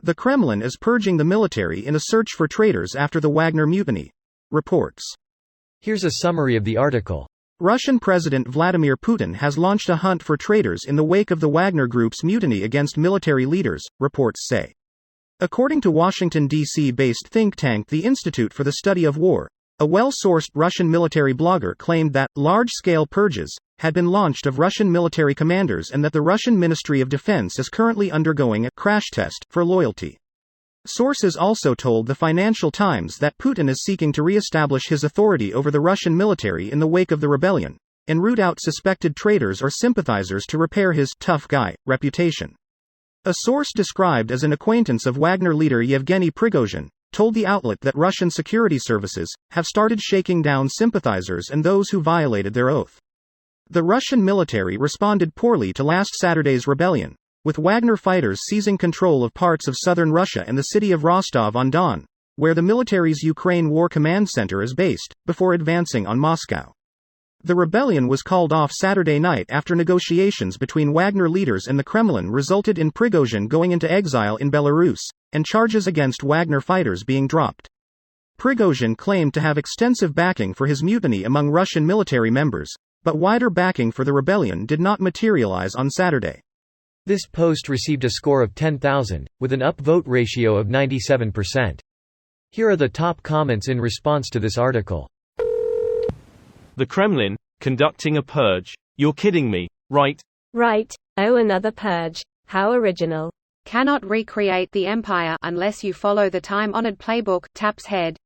The Kremlin is purging the military in a search for traitors after the Wagner mutiny. Reports. Here's a summary of the article. Russian President Vladimir Putin has launched a hunt for traitors in the wake of the Wagner Group's mutiny against military leaders, reports say. According to Washington, D.C.-based think tank the Institute for the Study of War, a well-sourced Russian military blogger claimed that large-scale purges had been launched of Russian military commanders and that the Russian Ministry of Defense is currently undergoing a crash test for loyalty. Sources also told the Financial Times that Putin is seeking to re-establish his authority over the Russian military in the wake of the rebellion, and root out suspected traitors or sympathizers to repair his tough guy reputation. A source described as an acquaintance of Wagner leader Yevgeny Prigozhin told the outlet that Russian security services have started shaking down sympathizers and those who violated their oath. The Russian military responded poorly to last Saturday's rebellion, with Wagner fighters seizing control of parts of southern Russia and the city of Rostov-on-Don, where the military's Ukraine War Command Center is based, before advancing on Moscow. The rebellion was called off Saturday night after negotiations between Wagner leaders and the Kremlin resulted in Prigozhin going into exile in Belarus, and charges against Wagner fighters being dropped. Prigozhin claimed to have extensive backing for his mutiny among Russian military members, but wider backing for the rebellion did not materialize on Saturday. This post received a score of 10,000, with an upvote ratio of 97%. Here are the top comments in response to this article. The Kremlin, conducting a purge. You're kidding me, right? Right. Oh, another purge. How original. Cannot recreate the empire unless you follow the time-honored playbook, taps head.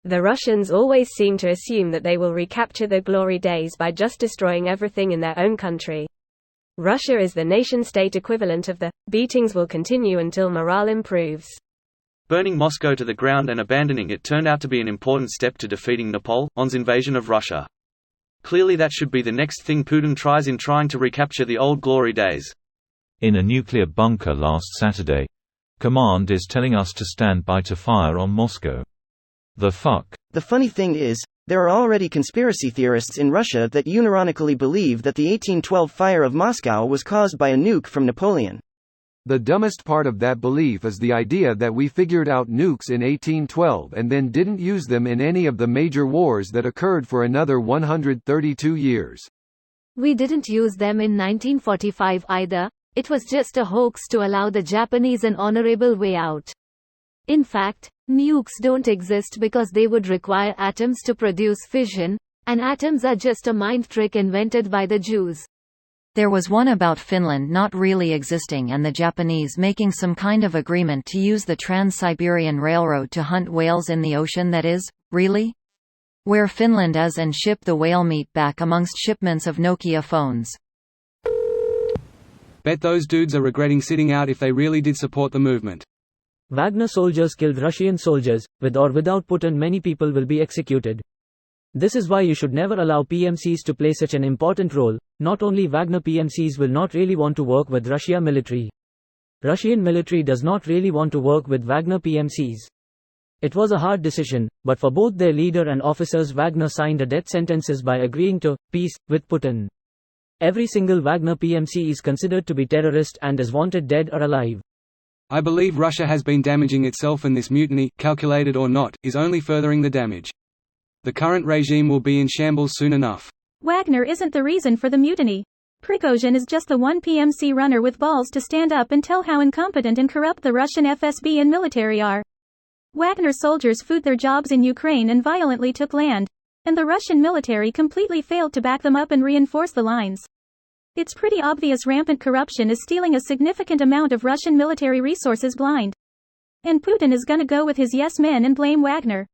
The Russians always seem to assume that they will recapture their glory days by just destroying everything in their own country. Russia is the nation-state equivalent of the beatings will continue until morale improves. Burning Moscow to the ground and abandoning it turned out to be an important step to defeating Napoleon's invasion of Russia. Clearly that should be the next thing Putin tries in trying to recapture the old glory days. In a nuclear bunker last Saturday, command is telling us to stand by to fire on Moscow. The fuck? The funny thing is, there are already conspiracy theorists in Russia that unironically believe that the 1812 fire of Moscow was caused by a nuke from Napoleon. The dumbest part of that belief is the idea that we figured out nukes in 1812 and then didn't use them in any of the major wars that occurred for another 132 years. We didn't use them in 1945 either. It was just a hoax to allow the Japanese an honorable way out. In fact, nukes don't exist because they would require atoms to produce fission, and atoms are just a mind trick invented by the Jews. There was one about Finland not really existing and the Japanese making some kind of agreement to use the Trans-Siberian Railroad to hunt whales in the ocean that is, really? Where Finland is and ship the whale meat back amongst shipments of Nokia phones. Bet those dudes are regretting sitting out if they really did support the movement. Wagner soldiers killed Russian soldiers, with or without Putin many people will be executed. This is why you should never allow PMCs to play such an important role. Not only Wagner PMCs will not really want to work with Russian military. Russian military does not really want to work with Wagner PMCs. It was a hard decision, but for both their leader and officers Wagner signed a death sentences by agreeing to peace with Putin. Every single Wagner PMC is considered to be terrorist and is wanted dead or alive. I believe Russia has been damaging itself and this mutiny, calculated or not, is only furthering the damage. The current regime will be in shambles soon enough. Wagner isn't the reason for the mutiny. Prigozhin is just the one PMC runner with balls to stand up and tell how incompetent and corrupt the Russian FSB and military are. Wagner soldiers fought their jobs in Ukraine and violently took land, and the Russian military completely failed to back them up and reinforce the lines. It's pretty obvious rampant corruption is stealing a significant amount of Russian military resources blind. And Putin is gonna go with his yes men and blame Wagner.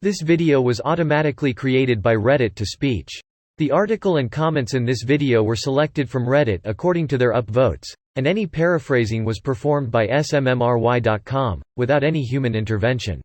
This video was automatically created by Reddit to speech. The article and comments in this video were selected from Reddit according to their upvotes, and any paraphrasing was performed by smmry.com, without any human intervention.